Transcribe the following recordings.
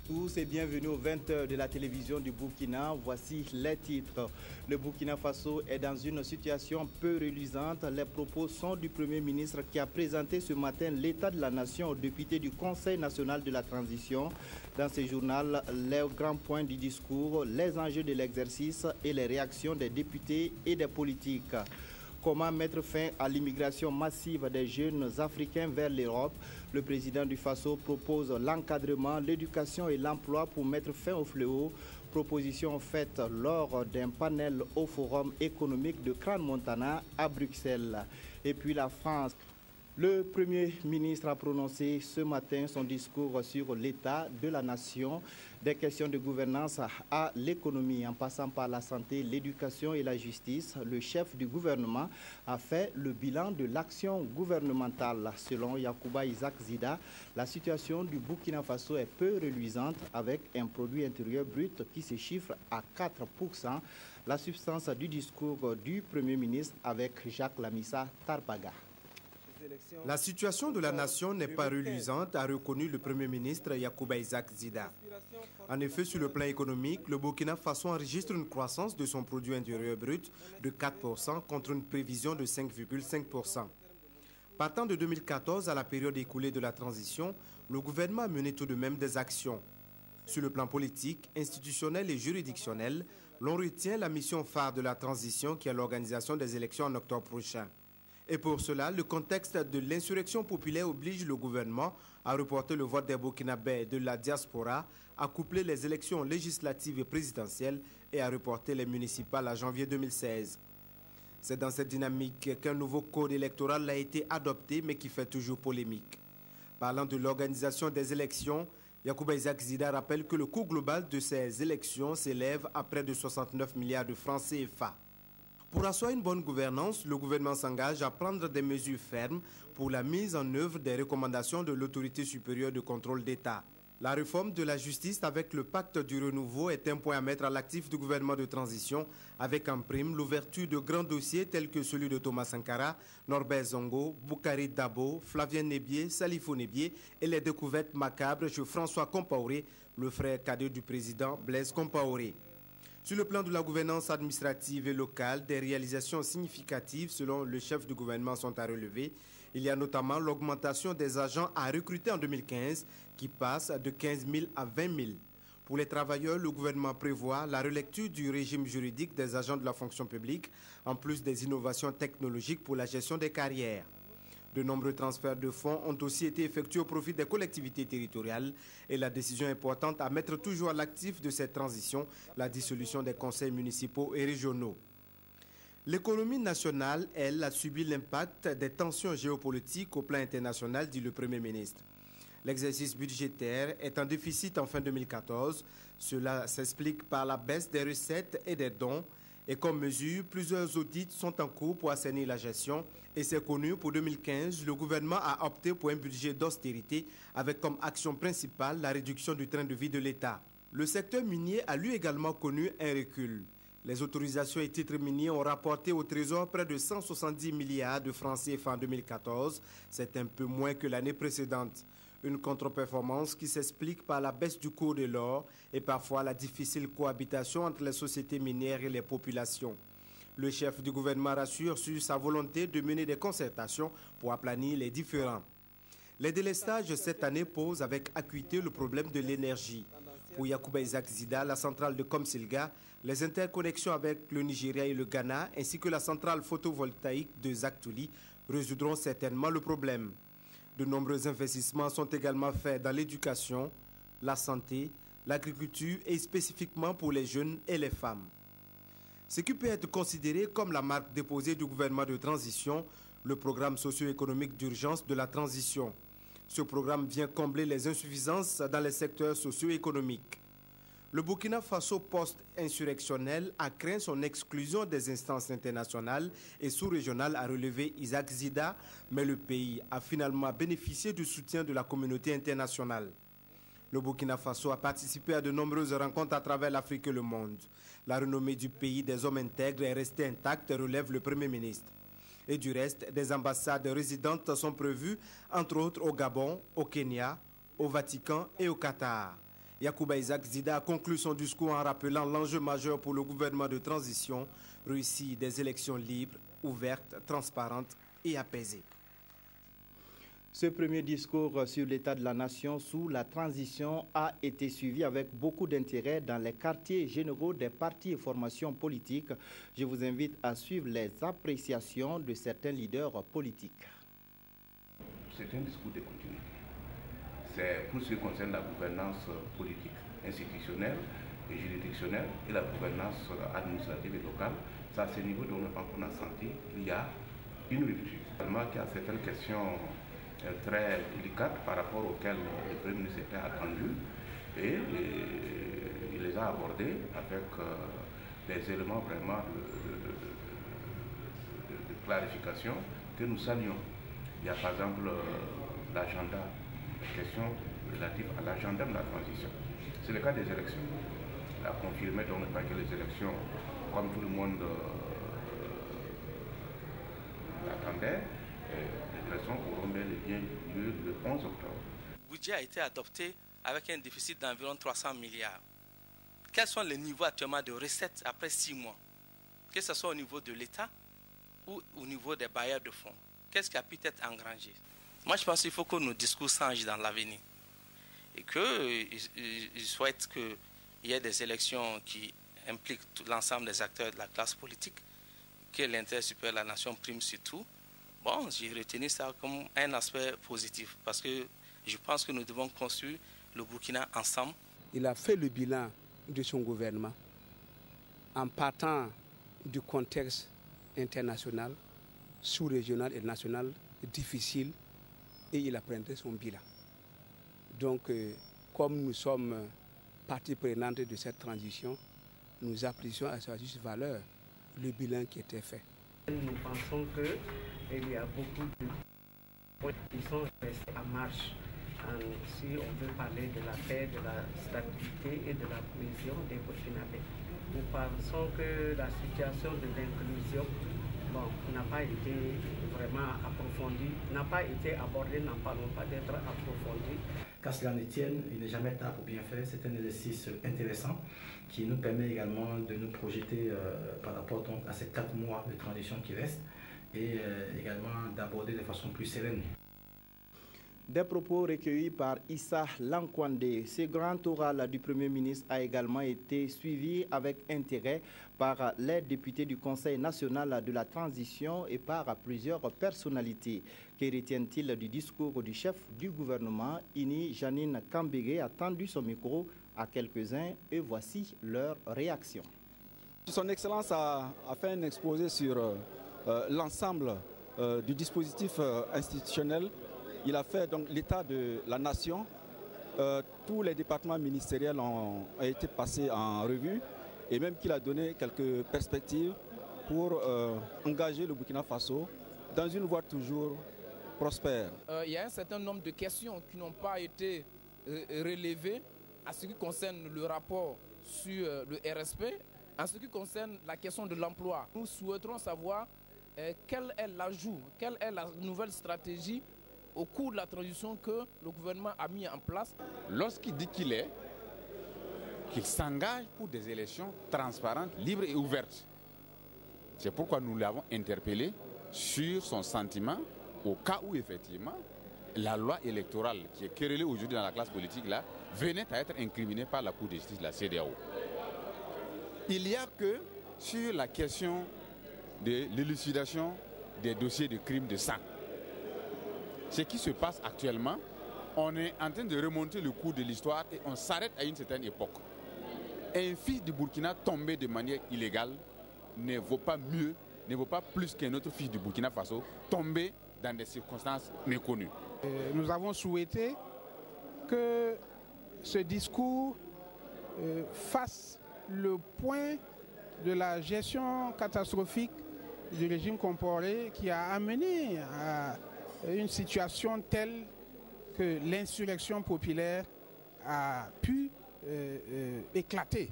Tous et bienvenue aux 20h de la télévision du Burkina. Voici les titres. Le Burkina Faso est dans une situation peu reluisante. Les propos sont du Premier ministre qui a présenté ce matin l'état de la nation aux députés du Conseil national de la transition. Dans ce journal, les grands points du discours, les enjeux de l'exercice et les réactions des députés et des politiques. Comment mettre fin à l'immigration massive des jeunes africains vers l'Europe? Le président du Faso propose l'encadrement, l'éducation et l'emploi pour mettre fin au fléau. Proposition faite lors d'un panel au Forum économique de Crans-Montana à Bruxelles. Et puis la France. Le Premier ministre a prononcé ce matin son discours sur l'état de la nation, des questions de gouvernance à l'économie, en passant par la santé, l'éducation et la justice. Le chef du gouvernement a fait le bilan de l'action gouvernementale. Selon Yacouba Isaac Zida, la situation du Burkina Faso est peu reluisante avec un produit intérieur brut qui se chiffre à 4%. La substance du discours du Premier ministre avec Jacques Lamissa Tarbaga. La situation de la nation n'est pas reluisante, a reconnu le Premier ministre Yacouba Isaac Zida. En effet, sur le plan économique, le Burkina Faso enregistre une croissance de son produit intérieur brut de 4% contre une prévision de 5,5%. Partant de 2014 à la période écoulée de la transition, le gouvernement a mené tout de même des actions. Sur le plan politique, institutionnel et juridictionnel, l'on retient la mission phare de la transition qui est l'organisation des élections en octobre prochain. Et pour cela, le contexte de l'insurrection populaire oblige le gouvernement à reporter le vote des Burkinabés de la diaspora, à coupler les élections législatives et présidentielles et à reporter les municipales à janvier 2016. C'est dans cette dynamique qu'un nouveau code électoral a été adopté, mais qui fait toujours polémique. Parlant de l'organisation des élections, Yacouba Isaac Zida rappelle que le coût global de ces élections s'élève à près de 69 milliards de francs CFA. Pour assurer une bonne gouvernance, le gouvernement s'engage à prendre des mesures fermes pour la mise en œuvre des recommandations de l'autorité supérieure de contrôle d'État. La réforme de la justice avec le pacte du renouveau est un point à mettre à l'actif du gouvernement de transition, avec en prime l'ouverture de grands dossiers tels que celui de Thomas Sankara, Norbert Zongo, Boukari Dabo, Flavien Nebié, Salifou Nebié et les découvertes macabres chez François Compaoré, le frère cadet du président Blaise Compaoré. Sur le plan de la gouvernance administrative et locale, des réalisations significatives selon le chef du gouvernement sont à relever. Il y a notamment l'augmentation des agents à recruter en 2015 qui passe de 15 000 à 20 000. Pour les travailleurs, le gouvernement prévoit la relecture du régime juridique des agents de la fonction publique, en plus des innovations technologiques pour la gestion des carrières. De nombreux transferts de fonds ont aussi été effectués au profit des collectivités territoriales et la décision importante à mettre toujours à l'actif de cette transition, la dissolution des conseils municipaux et régionaux. L'économie nationale, elle, a subi l'impact des tensions géopolitiques au plan international, dit le Premier ministre. L'exercice budgétaire est en déficit en fin 2014. Cela s'explique par la baisse des recettes et des dons. Et comme mesure, plusieurs audits sont en cours pour assainir la gestion. Et c'est connu, pour 2015, le gouvernement a opté pour un budget d'austérité avec comme action principale la réduction du train de vie de l'État. Le secteur minier a lui également connu un recul. Les autorisations et titres miniers ont rapporté au Trésor près de 170 milliards de francs CFA en 2014. C'est un peu moins que l'année précédente. Une contre-performance qui s'explique par la baisse du cours de l'or et parfois la difficile cohabitation entre les sociétés minières et les populations. Le chef du gouvernement rassure sur sa volonté de mener des concertations pour aplanir les différends. Les délestages cette année posent avec acuité le problème de l'énergie. Pour Yacouba Isaac Zida, la centrale de Komsilga, les interconnexions avec le Nigeria et le Ghana, ainsi que la centrale photovoltaïque de Zaktouli résoudront certainement le problème. De nombreux investissements sont également faits dans l'éducation, la santé, l'agriculture et spécifiquement pour les jeunes et les femmes. Ce qui peut être considéré comme la marque déposée du gouvernement de transition, le programme socio-économique d'urgence de la transition. Ce programme vient combler les insuffisances dans les secteurs socio-économiques. Le Burkina Faso post-insurrectionnel a craint son exclusion des instances internationales et sous-régionales, a relevé Isaac Zida, mais le pays a finalement bénéficié du soutien de la communauté internationale. Le Burkina Faso a participé à de nombreuses rencontres à travers l'Afrique et le monde. La renommée du pays des hommes intègres est restée intacte, relève le Premier ministre. Et du reste, des ambassades résidentes sont prévues, entre autres au Gabon, au Kenya, au Vatican et au Qatar. Yacouba Isaac Zida a conclu son discours en rappelant l'enjeu majeur pour le gouvernement de transition, réussir des élections libres, ouvertes, transparentes et apaisées. Ce premier discours sur l'état de la nation sous la transition a été suivi avec beaucoup d'intérêt dans les quartiers généraux des partis et formations politiques. Je vous invite à suivre les appréciations de certains leaders politiques. C'est un discours de continuité. C'est pour ce qui concerne la gouvernance politique, institutionnelle et juridictionnelle et la gouvernance administrative et locale. C'est à ce niveau dont on a senti qu'il y a une rupture. Tellement qu'il y a certaines questions très délicates par rapport auxquelles le Premier ministre était attendu et il les a abordées avec des éléments vraiment de clarification que nous saluons. Il y a par exemple l'agenda, la question relative à l'agenda de la transition. C'est le cas des élections. Il a confirmé donc pas que les élections, comme tout le monde l'attendait, les élections auront bel et bien lieu le 11 octobre. Le budget a été adopté avec un déficit d'environ 300 milliards. Quels sont les niveaux actuellement de recettes après 6 mois? Que ce soit au niveau de l'État ou au niveau des bailleurs de fonds? Qu'est-ce qui a pu être engrangé? Moi, je pense qu'il faut que nos discours changent dans l'avenir. Et qu'ils souhaitent qu'il y ait des élections qui impliquent l'ensemble des acteurs de la classe politique, que l'intérêt supérieur de la nation prime sur tout. Bon, j'ai retenu ça comme un aspect positif parce que je pense que nous devons construire le Burkina ensemble. Il a fait le bilan de son gouvernement en partant du contexte international, sous-régional et national difficile et il a présenté son bilan. Donc, comme nous sommes partie prenante de cette transition, nous apprécions à sa juste valeur le bilan qui était fait. Nous pensons qu'il y a beaucoup de points qui sont restés en marche. Si on veut parler de la paix, de la stabilité et de la cohésion des Burkinabés. Nous pensons que la situation de l'inclusion n'a pas été vraiment approfondie, n'a pas été abordée, n'en parlons pas d'être approfondie. Qu'à cela ne tienne, il n'est jamais tard pour bien faire. C'est un exercice intéressant qui nous permet également de nous projeter par rapport donc, à ces 4 mois de transition qui restent et également d'aborder de façon plus sereine. Des propos recueillis par Issa Lankwande. Ce grand oral du Premier ministre a également été suivi avec intérêt par les députés du Conseil national de la transition et par plusieurs personnalités. Que retiennent-ils du discours du chef du gouvernement, Ini Janine Kambege, a tendu son micro à quelques-uns et voici leur réaction. Son Excellence a fait un exposé sur l'ensemble du dispositif institutionnel. Il a fait donc l'état de la nation. Tous les départements ministériels ont été passés en revue et même qu'il a donné quelques perspectives pour engager le Burkina Faso dans une voie toujours prospère. Il y a un certain nombre de questions qui n'ont pas été relevées en ce qui concerne le rapport sur le RSP, en ce qui concerne la question de l'emploi. Nous souhaiterons savoir quel est l'ajout, quelle est la nouvelle stratégie au cours de la transition que le gouvernement a mis en place. Lorsqu'il dit qu'il s'engage pour des élections transparentes, libres et ouvertes. C'est pourquoi nous l'avons interpellé sur son sentiment au cas où effectivement la loi électorale qui est querellée aujourd'hui dans la classe politique là, venait à être incriminée par la Cour de justice de la CEDEAO. Il n'y a que sur la question de l'élucidation des dossiers de crimes de sang. Ce qui se passe actuellement, on est en train de remonter le cours de l'histoire et on s'arrête à une certaine époque. Un fils du Burkina tombé de manière illégale ne vaut pas mieux, ne vaut pas plus qu'un autre fils du Burkina Faso tombé dans des circonstances méconnues. Nous avons souhaité que ce discours fasse le point de la gestion catastrophique du régime Compaoré qui a amené à une situation telle que l'insurrection populaire a pu éclater.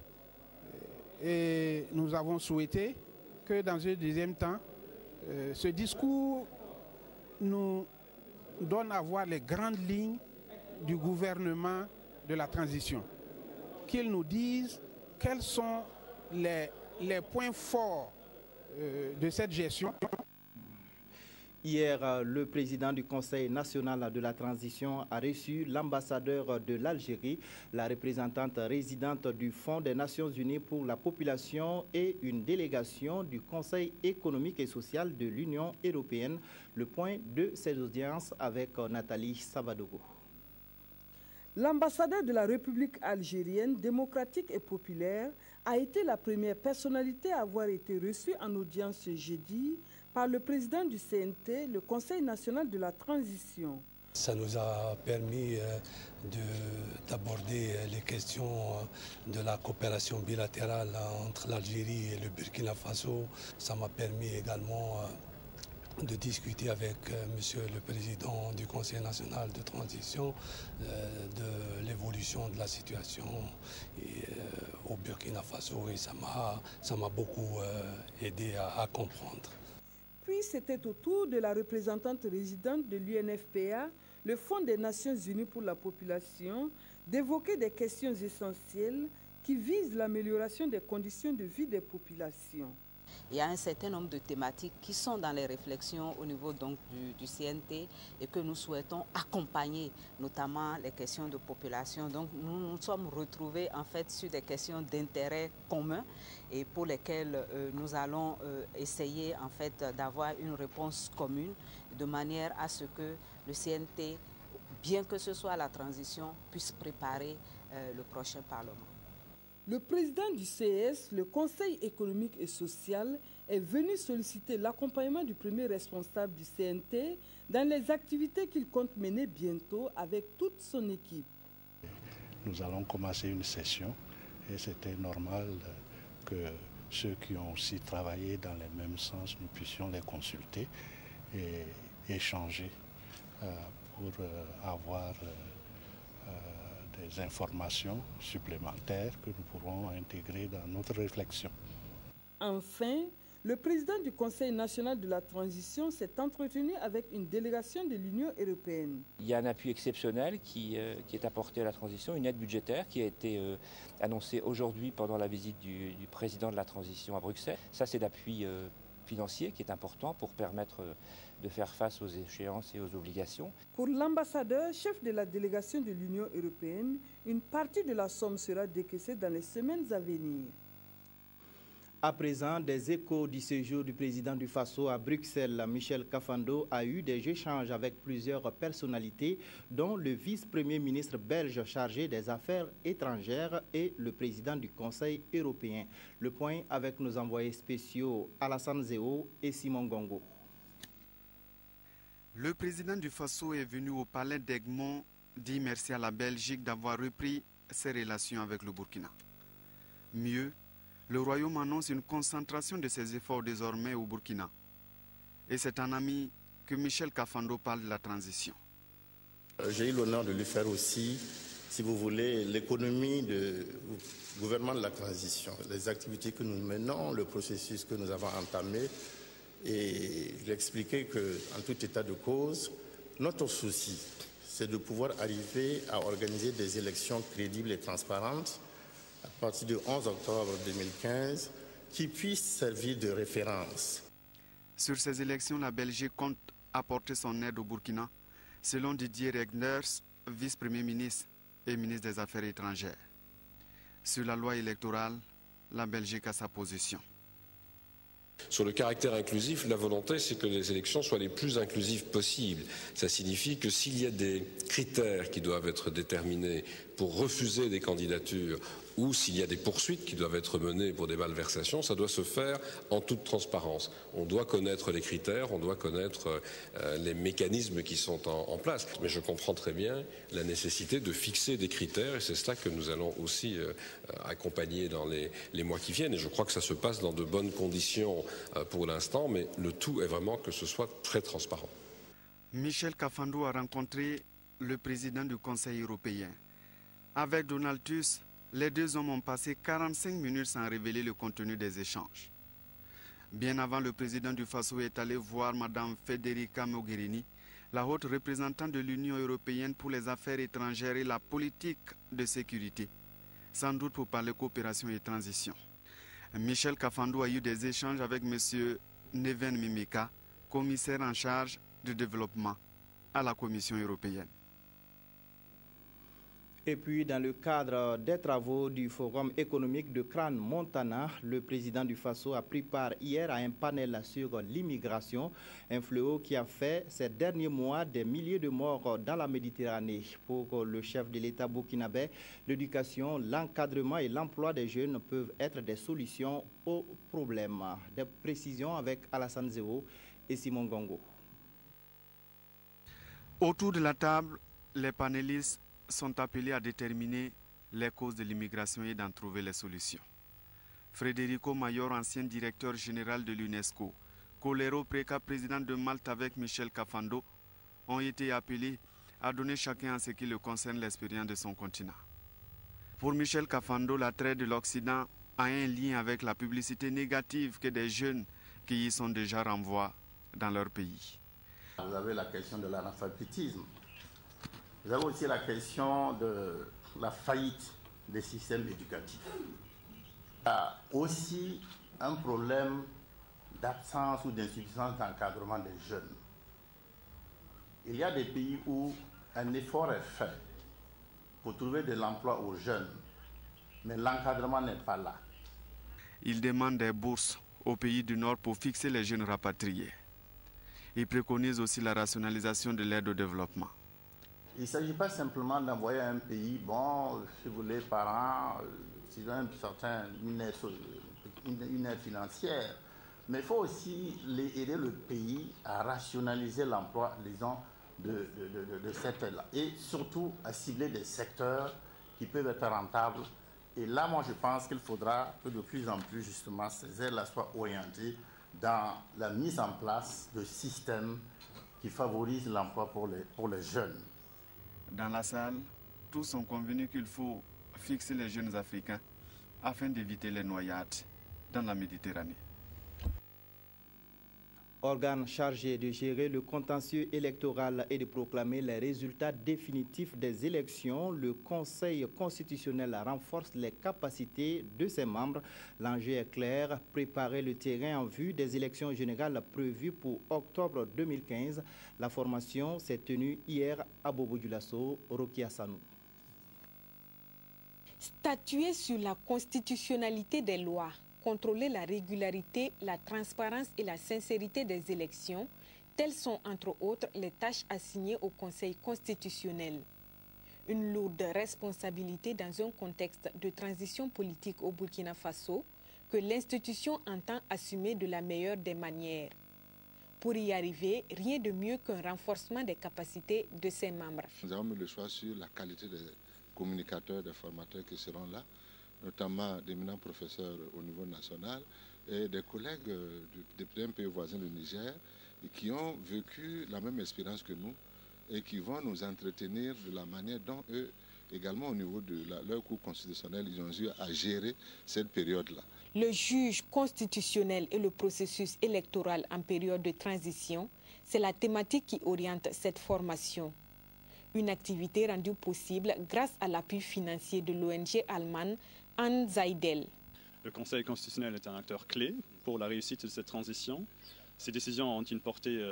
Et nous avons souhaité que dans un deuxième temps, ce discours nous donne à voir les grandes lignes du gouvernement de la transition. qu'ils nous disent quels sont les points forts de cette gestion. Hier, le président du Conseil national de la transition a reçu l'ambassadeur de l'Algérie, la représentante résidente du Fonds des Nations Unies pour la population et une délégation du Conseil économique et social de l'Union européenne. Le point de ces audiences avec Nathalie Savadogo. L'ambassadeur de la République algérienne démocratique et populaire a été la première personnalité à avoir été reçue en audience ce jeudi par le président du CNT, le Conseil national de la transition. Ça nous a permis d'aborder les questions de la coopération bilatérale entre l'Algérie et le Burkina Faso. Ça m'a permis également de discuter avec monsieur le président du Conseil national de transition de l'évolution de la situation au Burkina Faso, et ça m'a beaucoup aidé à comprendre. Puis c'était au tour de la représentante résidente de l'UNFPA, le Fonds des Nations Unies pour la population, d'évoquer des questions essentielles qui visent l'amélioration des conditions de vie des populations. Il y a un certain nombre de thématiques qui sont dans les réflexions au niveau donc du CNT et que nous souhaitons accompagner, notamment les questions de population. Donc nous nous sommes retrouvés en fait sur des questions d'intérêt commun et pour lesquelles nous allons essayer en fait d'avoir une réponse commune de manière à ce que le CNT, bien que ce soit la transition, puisse préparer le prochain Parlement. Le président du CES, le Conseil économique et social, est venu solliciter l'accompagnement du premier responsable du CNT dans les activités qu'il compte mener bientôt avec toute son équipe. Nous allons commencer une session et c'était normal que ceux qui ont aussi travaillé dans les mêmes sens, nous puissions les consulter et échanger pour avoir des informations supplémentaires que nous pourrons intégrer dans notre réflexion. Enfin, le président du Conseil national de la transition s'est entretenu avec une délégation de l'Union européenne. Il y a un appui exceptionnel qui est apporté à la transition, une aide budgétaire qui a été annoncée aujourd'hui pendant la visite du président de la transition à Bruxelles. Ça, c'est l'appui financier qui est important pour permettre de faire face aux échéances et aux obligations. Pour l'ambassadeur, chef de la délégation de l'Union européenne, une partie de la somme sera décaissée dans les semaines à venir. À présent, des échos du séjour du président du Faso à Bruxelles, Michel Kafando, a eu des échanges avec plusieurs personnalités, dont le vice-premier ministre belge chargé des affaires étrangères et le président du Conseil européen. Le point avec nos envoyés spéciaux Alassane Zéo et Simon Gongo. Le président du Faso est venu au palais d'Egmont, dit merci à la Belgique d'avoir repris ses relations avec le Burkina. Mieux, le Royaume annonce une concentration de ses efforts désormais au Burkina. Et c'est un ami que Michel Kafando parle de la transition. J'ai eu l'honneur de lui faire aussi, si vous voulez, l'économie du gouvernement de la transition, les activités que nous menons, le processus que nous avons entamé. Et je lui ai expliqué qu'en tout état de cause, notre souci, c'est de pouvoir arriver à organiser des élections crédibles et transparentes à partir du 11 octobre 2015, qui puissent servir de référence. Sur ces élections, la Belgique compte apporter son aide au Burkina, selon Didier Regners, vice-premier ministre et ministre des Affaires étrangères. Sur la loi électorale, la Belgique a sa position. Sur le caractère inclusif, la volonté, c'est que les élections soient les plus inclusives possibles. Ça signifie que s'il y a des critères qui doivent être déterminés pour refuser des candidatures ou s'il y a des poursuites qui doivent être menées pour des malversations, ça doit se faire en toute transparence. On doit connaître les critères, on doit connaître les mécanismes qui sont en place. Mais je comprends très bien la nécessité de fixer des critères et c'est cela que nous allons aussi accompagner dans les mois qui viennent. Et je crois que ça se passe dans de bonnes conditions pour l'instant, mais le tout est vraiment que ce soit très transparent. Michel Kafando a rencontré le président du Conseil européen. Avec Donald Tusk, les deux hommes ont passé 45 minutes sans révéler le contenu des échanges. Bien avant, le président du Faso est allé voir Mme Federica Mogherini, la haute représentante de l'Union européenne pour les affaires étrangères et la politique de sécurité. sans doute pour parler coopération et transition. Michel Kafando a eu des échanges avec M. Neven Mimika, commissaire en charge du développement à la Commission européenne. Et puis, dans le cadre des travaux du Forum économique de Crans-Montana, le président du Faso a pris part hier à un panel sur l'immigration, un fléau qui a fait ces derniers mois des milliers de morts dans la Méditerranée. Pour le chef de l'État burkinabé, l'éducation, l'encadrement et l'emploi des jeunes peuvent être des solutions aux problèmes. Des précisions avec Alassane Zéo et Simon Gongo. Autour de la table, les panélistes sont appelés à déterminer les causes de l'immigration et d'en trouver les solutions. Federico Mayor, ancien directeur général de l'UNESCO, Colero Preca, président de Malte avec Michel Kafando, ont été appelés à donner chacun en ce qui le concerne l'expérience de son continent. Pour Michel Kafando, l'attrait de l'Occident a un lien avec la publicité négative que des jeunes qui y sont déjà renvoient dans leur pays. Vous avez la question de l'analphabétisme. Vous avez aussi la question de la faillite des systèmes éducatifs. Il y a aussi un problème d'absence ou d'insuffisance d'encadrement des jeunes. Il y a des pays où un effort est fait pour trouver de l'emploi aux jeunes, mais l'encadrement n'est pas là. Il demande des bourses aux pays du Nord pour fixer les jeunes rapatriés. Il préconise aussi la rationalisation de l'aide au développement. Il ne s'agit pas simplement d'envoyer à un pays, bon, si vous voulez, par an, s'ils ont une aide financière, mais il faut aussi aider le pays à rationaliser l'emploi, disons, de cette aide-là. Et surtout à cibler des secteurs qui peuvent être rentables. Et là, moi, je pense qu'il faudra que de plus en plus, justement, ces aides-là soient orientées dans la mise en place de systèmes qui favorisent l'emploi pour les jeunes. Dans la salle, tous sont convenus qu'il faut fixer les jeunes Africains afin d'éviter les noyades dans la Méditerranée. Organe chargé de gérer le contentieux électoral et de proclamer les résultats définitifs des élections, le Conseil constitutionnel renforce les capacités de ses membres. L'enjeu est clair, préparer le terrain en vue des élections générales prévues pour octobre 2015. La formation s'est tenue hier à Bobo-Dioulasso, Rokia Sanou. Statuer sur la constitutionnalité des lois, contrôler la régularité, la transparence et la sincérité des élections, telles sont entre autres les tâches assignées au Conseil constitutionnel. Une lourde responsabilité dans un contexte de transition politique au Burkina Faso que l'institution entend assumer de la meilleure des manières. Pour y arriver, rien de mieux qu'un renforcement des capacités de ses membres. Nous avons mis le choix sur la qualité des communicateurs, des formateurs qui seront là, notamment d'éminents professeurs au niveau national et des collègues d'un pays voisin, le Niger, qui ont vécu la même expérience que nous et qui vont nous entretenir de la manière dont eux, également au niveau de leur cours constitutionnel, ils ont eu à gérer cette période-là. Le juge constitutionnel et le processus électoral en période de transition, c'est la thématique qui oriente cette formation. Une activité rendue possible grâce à l'appui financier de l'ONG allemande Anne Zaidel. Le Conseil constitutionnel est un acteur clé pour la réussite de cette transition. Ces décisions ont une portée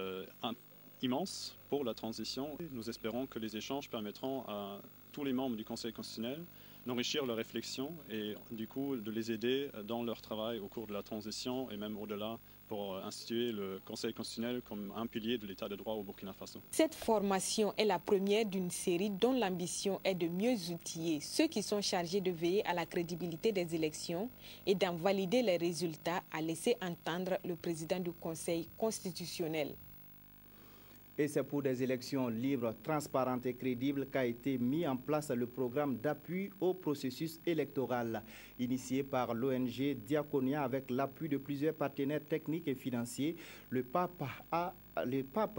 immense pour la transition. Nous espérons que les échanges permettront à tous les membres du Conseil constitutionnel d'enrichir leurs réflexions et du coup de les aider dans leur travail au cours de la transition et même au-delà pour instituer le Conseil constitutionnel comme un pilier de l'état de droit au Burkina Faso. Cette formation est la première d'une série dont l'ambition est de mieux outiller ceux qui sont chargés de veiller à la crédibilité des élections et d'en valider les résultats, a laissé entendre le président du Conseil constitutionnel. Et c'est pour des élections libres, transparentes et crédibles qu'a été mis en place le programme d'appui au processus électoral. Initié par l'ONG Diaconia avec l'appui de plusieurs partenaires techniques et financiers, le PAP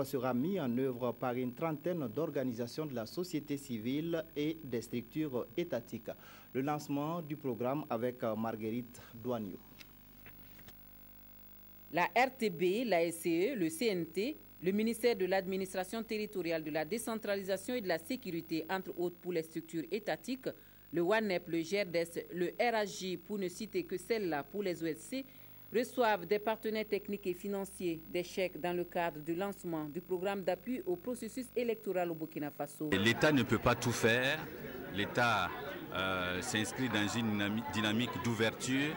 sera mis en œuvre par une trentaine d'organisations de la société civile et des structures étatiques. Le lancement du programme avec Marguerite Douagneau. La RTB, la SCE, le CNT, le ministère de l'Administration territoriale, de la décentralisation et de la sécurité, entre autres pour les structures étatiques, Le WANEP, le GERDES, le RAJ, pour ne citer que celle-là pour les OSC, reçoivent des partenaires techniques et financiers des chèques dans le cadre du lancement du programme d'appui au processus électoral au Burkina Faso. L'État ne peut pas tout faire. L'État s'inscrit dans une dynamique d'ouverture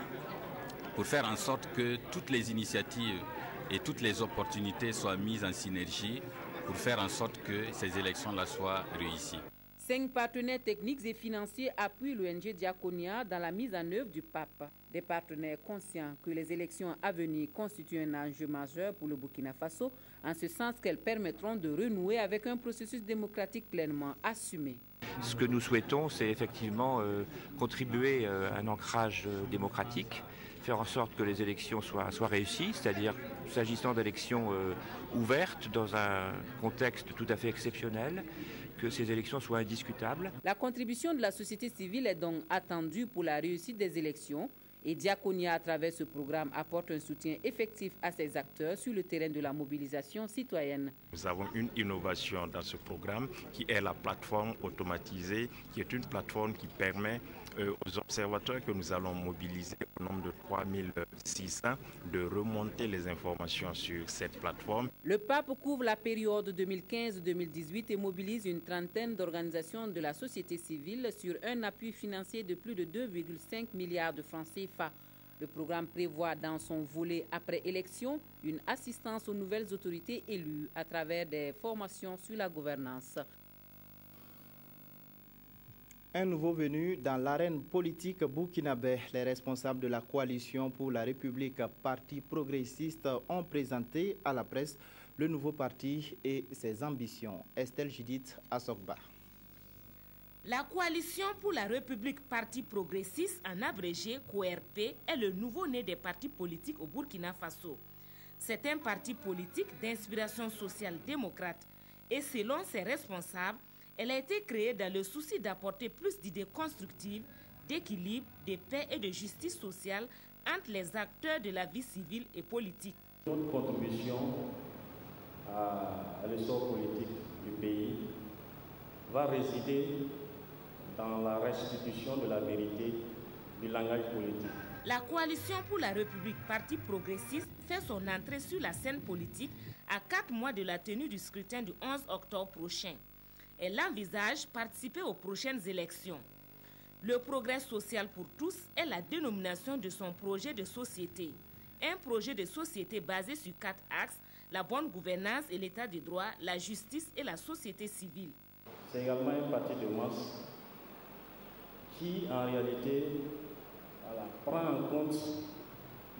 pour faire en sorte que toutes les initiatives et toutes les opportunités soient mises en synergie pour faire en sorte que ces élections-là soient réussies. 5 partenaires techniques et financiers appuient l'ONG Diaconia dans la mise en œuvre du PAP. Des partenaires conscients que les élections à venir constituent un enjeu majeur pour le Burkina Faso, en ce sens qu'elles permettront de renouer avec un processus démocratique pleinement assumé. Ce que nous souhaitons, c'est effectivement contribuer à un ancrage démocratique, faire en sorte que les élections soient réussies, c'est-à-dire s'agissant d'élections ouvertes dans un contexte tout à fait exceptionnel, que ces élections soient indiscutables. La contribution de la société civile est donc attendue pour la réussite des élections et Diaconia, à travers ce programme, apporte un soutien effectif à ses acteurs sur le terrain de la mobilisation citoyenne. Nous avons une innovation dans ce programme qui est la plateforme automatisée, qui est une plateforme qui permet aux observateurs que nous allons mobiliser au nombre de 3600 de remonter les informations sur cette plateforme. Le PAP couvre la période 2015-2018 et mobilise une trentaine d'organisations de la société civile sur un appui financier de plus de 2,5 milliards de francs CFA. Le programme prévoit dans son volet après élection une assistance aux nouvelles autorités élues à travers des formations sur la gouvernance. Un nouveau venu dans l'arène politique burkinabé. Les responsables de la coalition pour la République, parti progressiste, ont présenté à la presse le nouveau parti et ses ambitions. Estelle Judith Assokba. La coalition pour la République, parti progressiste, en abrégé CORP, est le nouveau-né des partis politiques au Burkina Faso. C'est un parti politique d'inspiration social-démocrate et selon ses responsables, elle a été créée dans le souci d'apporter plus d'idées constructives, d'équilibre, de paix et de justice sociale entre les acteurs de la vie civile et politique. Notre contribution à l'essor politique du pays va résider dans la restitution de la vérité du langage politique. La coalition pour la République, parti progressiste, fait son entrée sur la scène politique à 4 mois de la tenue du scrutin du 11 octobre prochain. Elle envisage participer aux prochaines élections. Le progrès social pour tous est la dénomination de son projet de société. Un projet de société basé sur 4 axes, la bonne gouvernance et l'état de droit, la justice et la société civile. C'est également un parti de masse qui, en réalité, prend en compte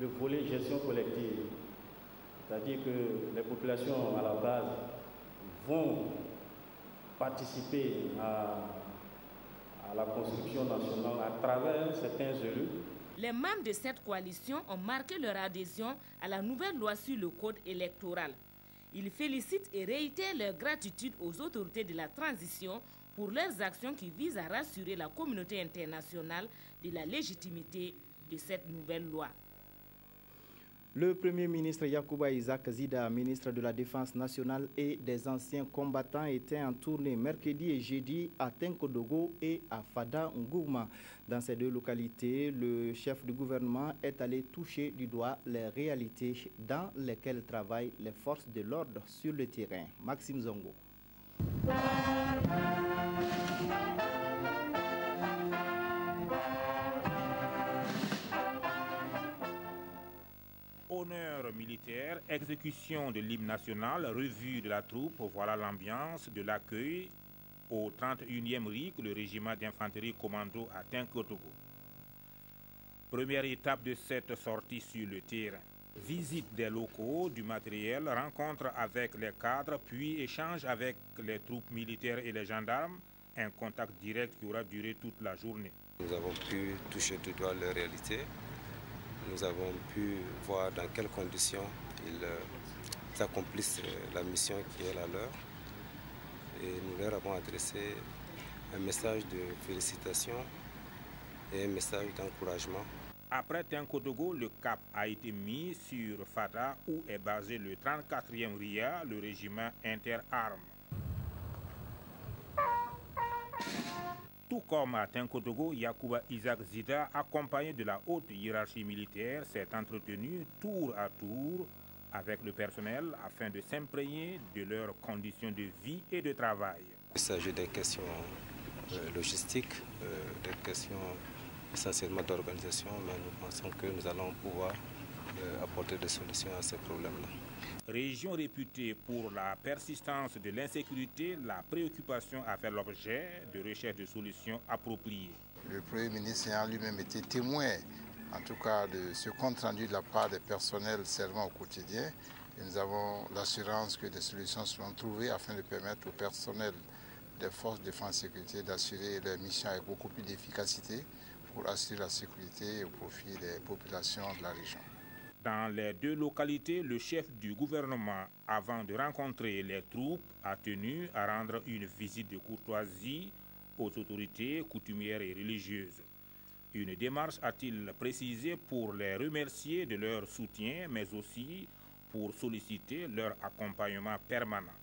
le volet gestion collective. C'est-à-dire que les populations à la base vont participer à la construction nationale à travers certains élus. Les membres de cette coalition ont marqué leur adhésion à la nouvelle loi sur le code électoral. Ils félicitent et réitèrent leur gratitude aux autorités de la transition pour leurs actions qui visent à rassurer la communauté internationale de la légitimité de cette nouvelle loi. Le Premier ministre Yacouba Isaac Zida, ministre de la Défense nationale et des anciens combattants, était en tournée mercredi et jeudi à Tenkodogo et à Fada Ngouma. Dans ces deux localités, le chef du gouvernement est allé toucher du doigt les réalités dans lesquelles travaillent les forces de l'ordre sur le terrain. Maxime Zongo. Honneur militaire, exécution de l'hymne national, revue de la troupe, voilà l'ambiance de l'accueil au 31e RIC, le régiment d'infanterie commando à Tenkotogo. Première étape de cette sortie sur le terrain. Visite des locaux, du matériel, rencontre avec les cadres, puis échange avec les troupes militaires et les gendarmes, un contact direct qui aura duré toute la journée. Nous avons pu toucher du doigt les réalités. Nous avons pu voir dans quelles conditions ils accomplissent la mission qui est la leur. Et nous leur avons adressé un message de félicitations et un message d'encouragement. Après Tenkodogo, le cap a été mis sur Fada où est basé le 34e RIA, le régiment interarmes. Tout comme à Tinkotogo, Yacouba Isaac Zida, accompagné de la haute hiérarchie militaire, s'est entretenu tour à tour avec le personnel afin de s'imprégner de leurs conditions de vie et de travail. Il s'agit des questions logistiques, des questions essentiellement d'organisation, mais nous pensons que nous allons pouvoir apporter des solutions à ces problèmes-là. Région réputée pour la persistance de l'insécurité, la préoccupation a fait l'objet de recherche de solutions appropriées. Le Premier ministre a lui-même été témoin, en tout cas, de ce compte rendu de la part des personnels servant au quotidien. Et nous avons l'assurance que des solutions seront trouvées afin de permettre au personnel des forces de défense et sécurité d'assurer leur mission avec beaucoup plus d'efficacité pour assurer la sécurité au profit des populations de la région. Dans les deux localités, le chef du gouvernement, avant de rencontrer les troupes, a tenu à rendre une visite de courtoisie aux autorités coutumières et religieuses. Une démarche, a-t-il précisé, pour les remercier de leur soutien, mais aussi pour solliciter leur accompagnement permanent.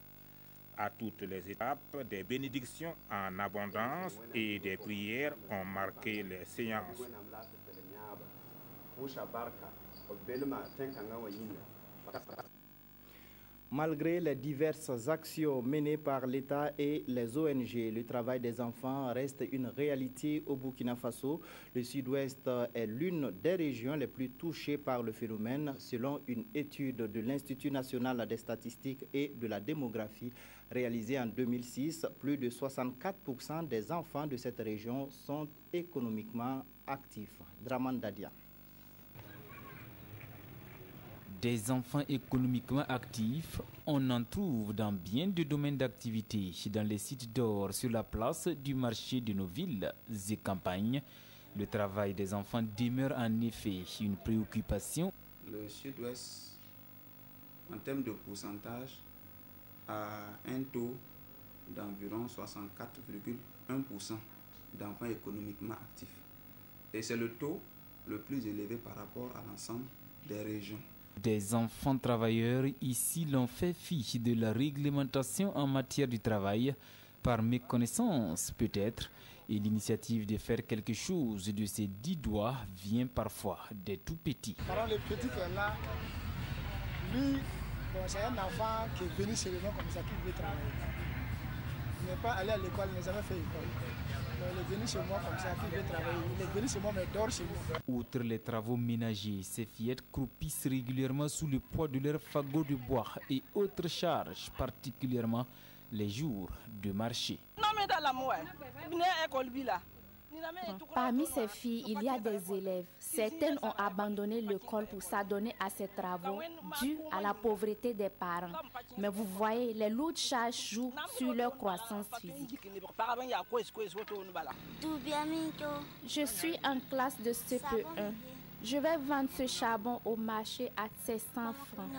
À toutes les étapes, des bénédictions en abondance et des prières ont marqué les séances. Malgré les diverses actions menées par l'État et les ONG, le travail des enfants reste une réalité au Burkina Faso. Le Sud-Ouest est l'une des régions les plus touchées par le phénomène. Selon une étude de l'Institut national des statistiques et de la démographie réalisée en 2006, plus de 64% des enfants de cette région sont économiquement actifs. Draman Dadia. Des enfants économiquement actifs, on en trouve dans bien de domaines d'activité, dans les sites d'or, sur la place du marché de nos villes et campagnes. Le travail des enfants demeure en effet une préoccupation. Le Sud-Ouest, en termes de pourcentage, a un taux d'environ 64,1% d'enfants économiquement actifs. Et c'est le taux le plus élevé par rapport à l'ensemble des régions. Des enfants travailleurs, ici l'on fait fi de la réglementation en matière du travail, par méconnaissance peut-être, et l'initiative de faire quelque chose de ces 10 doigts vient parfois des tout petits. Alors le petit qui est là, lui, c'est un enfant qui est venu chez les gens comme ça, qui veut travailler. Il n'est pas allé à l'école, il n'a jamais fait école. Il est venu chez moi comme ça, qui veut travailler. Il est venu chez moi, mais dort chez moi. Outre les travaux ménagers, ces fillettes croupissent régulièrement sous le poids de leurs fagots de bois et autres charges, particulièrement les jours de marché. Parmi ces filles, il y a des élèves. Certaines ont abandonné l'école pour s'adonner à ces travaux dû à la pauvreté des parents. Mais vous voyez, les lourdes charges jouent sur leur croissance physique. Je suis en classe de CP1. Je vais vendre ce charbon au marché à 700 francs.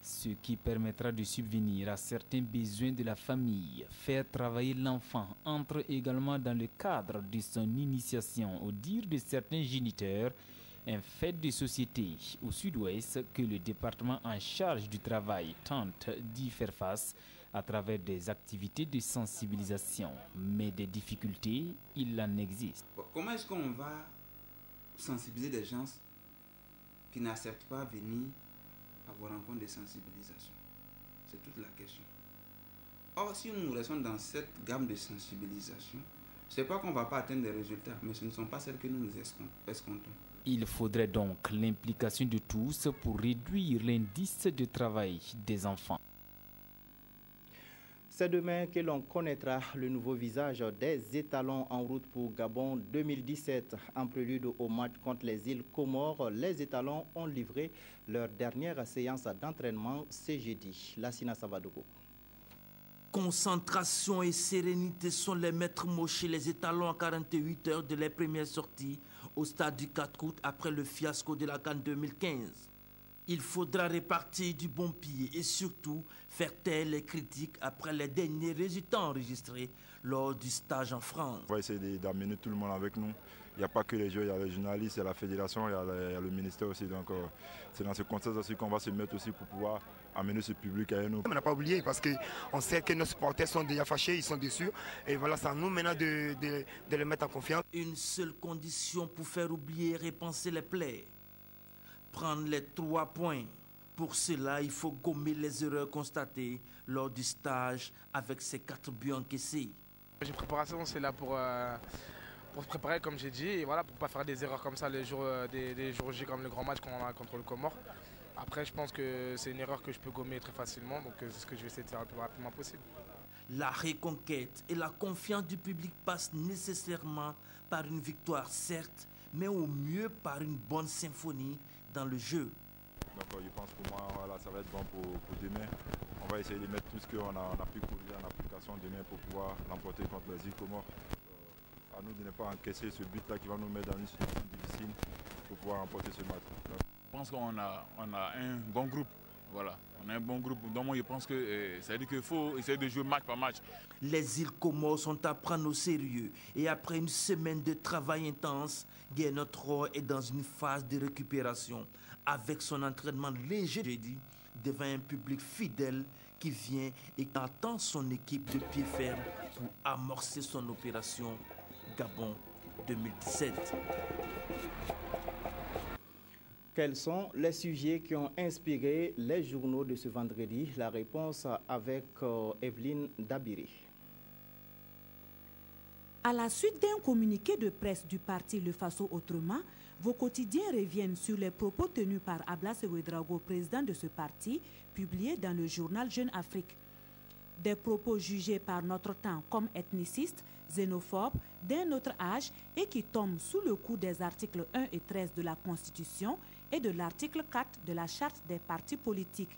Ce qui permettra de subvenir à certains besoins de la famille. Faire travailler l'enfant entre également dans le cadre de son initiation, au dire de certains géniteurs, un fait de société au Sud-Ouest que le département en charge du travail tente d'y faire face à travers des activités de sensibilisation. Mais des difficultés, il en existe. Comment est-ce qu'on va sensibiliser des gens qui n'acceptent pas venir à vos rencontres de sensibilisation? C'est toute la question. Or, si nous restons dans cette gamme de sensibilisation, ce n'est pas qu'on ne va pas atteindre des résultats, mais ce ne sont pas celles que nous escomptons. Il faudrait donc l'implication de tous pour réduire l'indice de travail des enfants. C'est demain que l'on connaîtra le nouveau visage des étalons en route pour Gabon 2017. En prélude au match contre les îles Comores, les étalons ont livré leur dernière séance d'entraînement ce jeudi. Lassina Savadogo. Concentration et sérénité sont les maîtres mots chez les étalons à 48 heures de leur première sortie au stade du 4 août après le fiasco de la CAN 2015. Il faudra répartir du bon pied et surtout faire taire les critiques après les derniers résultats enregistrés lors du stage en France. On va essayer d'amener tout le monde avec nous n'y a pas que les joueurs, il y a les journalistes, il y a la fédération, il y a le ministère aussi. Donc c'est dans ce contexte aussi qu'on va se mettre aussi pour pouvoir amener ce public à nous. On n'a pas oublié parce qu'on sait que nos supporters sont déjà fâchés, ils sont déçus. Et voilà, c'est à nous maintenant de les mettre en confiance. Une seule condition pour faire oublier et repenser les plaies. Prendre les 3 points. Pour cela, il faut gommer les erreurs constatées lors du stage avec ces 4 buts encaissés. La préparation, c'est là pour se préparer, comme j'ai dit, et voilà, pour ne pas faire des erreurs comme ça les jours, des jours J comme le grand match qu'on a contre le Comore. Après, je pense que c'est une erreur que je peux gommer très facilement, donc c'est ce que je vais essayer de faire le plus rapidement possible. La reconquête et la confiance du public passent nécessairement par une victoire, certes, mais au mieux par une bonne symphonie dans le jeu. Donc je pense pour moi, voilà, ça va être bon pour demain. On va essayer de mettre tout ce qu'on a pu produire en application demain pour pouvoir l'emporter contre les îles Comores. À nous de ne pas encaisser ce but-là qui va nous mettre dans une situation difficile pour pouvoir emporter ce match. Je pense qu'on a un bon groupe. Voilà, on a un bon groupe. Donc moi, je pense que ça veut dire qu'il faut essayer de jouer match par match. Les îles Comores sont à prendre au sérieux. Et après une semaine de travail intense, Guénotro est dans une phase de récupération. Avec son entraînement léger jeudi, devant un public fidèle qui vient et attend son équipe de pied ferme pour amorcer son opération Gabon 2017. Quels sont les sujets qui ont inspiré les journaux de ce vendredi? La réponse avec Evelyne Dabiri. À la suite d'un communiqué de presse du parti Le Faso Autrement, vos quotidiens reviennent sur les propos tenus par Ablasse Ouedraogo, président de ce parti, publiés dans le journal Jeune Afrique. Des propos jugés par notre temps comme ethnicistes, xénophobes, d'un autre âge et qui tombent sous le coup des articles 1 et 13 de la Constitution et de l'article 4 de la Charte des partis politiques.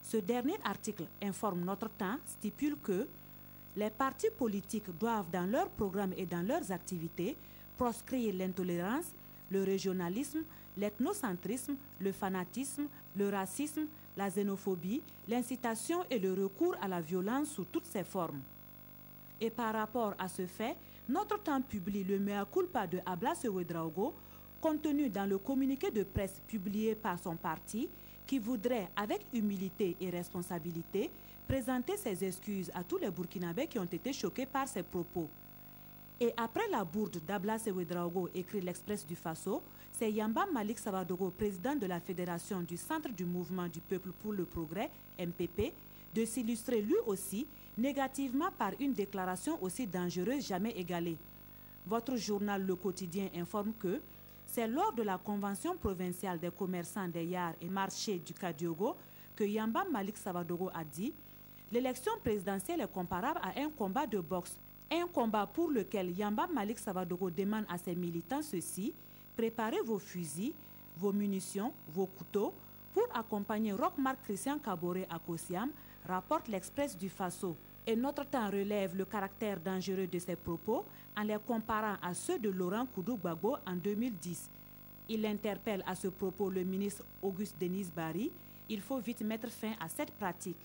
Ce dernier article, informe notre temps, stipule que les partis politiques doivent, dans leurs programmes et dans leurs activités, proscrire l'intolérance, le régionalisme, l'ethnocentrisme, le fanatisme, le racisme, la xénophobie, l'incitation et le recours à la violence sous toutes ses formes. Et par rapport à ce fait, notre temps publie le mea culpa de Ablasse Ouedraogo, contenu dans le communiqué de presse publié par son parti, qui voudrait, avec humilité et responsabilité, présenter ses excuses à tous les Burkinabés qui ont été choqués par ses propos. Et après la bourde d'Ablasse Ouedraogo, écrit l'Express du Faso, c'est Yamba Malik Savadogo, président de la Fédération du Centre du Mouvement du Peuple pour le Progrès, MPP, de s'illustrer lui aussi négativement par une déclaration aussi dangereuse jamais égalée. Votre journal Le Quotidien informe que c'est lors de la convention provinciale des commerçants des Yars et marchés du Kadiogo que Yamba Malik Savadogo a dit « L'élection présidentielle est comparable à un combat de boxe, un combat pour lequel Yamba Malik Savadogo demande à ses militants ceci, préparez vos fusils, vos munitions, vos couteaux pour accompagner Roch-Marc Christian Kaboré à Kosiam, rapporte l'Express du Faso. Et notre temps relève le caractère dangereux de ces propos en les comparant à ceux de Laurent Koudou-Gbagbo en 2010. Il interpelle à ce propos le ministre Auguste Denis Barry. Il faut vite mettre fin à cette pratique.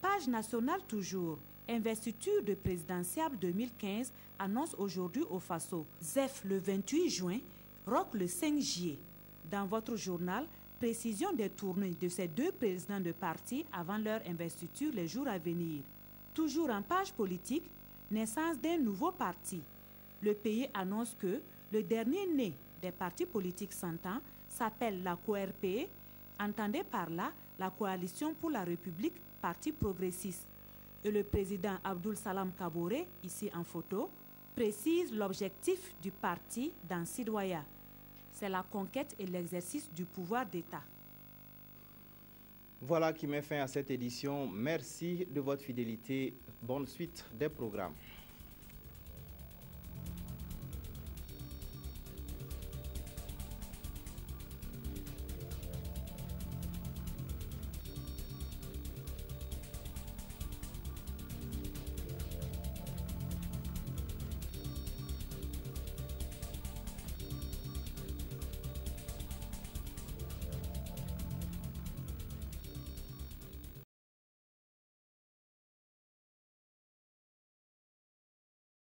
Page nationale toujours. Investiture de présidentiable 2015 annonce aujourd'hui au Faso. ZEF le 28 juin, Roch le 5 juillet. Dans votre journal, précision des tournées de ces deux présidents de parti avant leur investiture les jours à venir. Toujours en page politique, naissance d'un nouveau parti. Le pays annonce que le dernier né des partis politiques 100 ans s'appelle la CORP, entendez par là la Coalition pour la République, parti progressiste. Et le président Abdoul Salam Kaboré, ici en photo, précise l'objectif du parti dans Sidoya. C'est la conquête et l'exercice du pouvoir d'État. Voilà qui met fin à cette édition. Merci de votre fidélité. Bonne suite des programmes.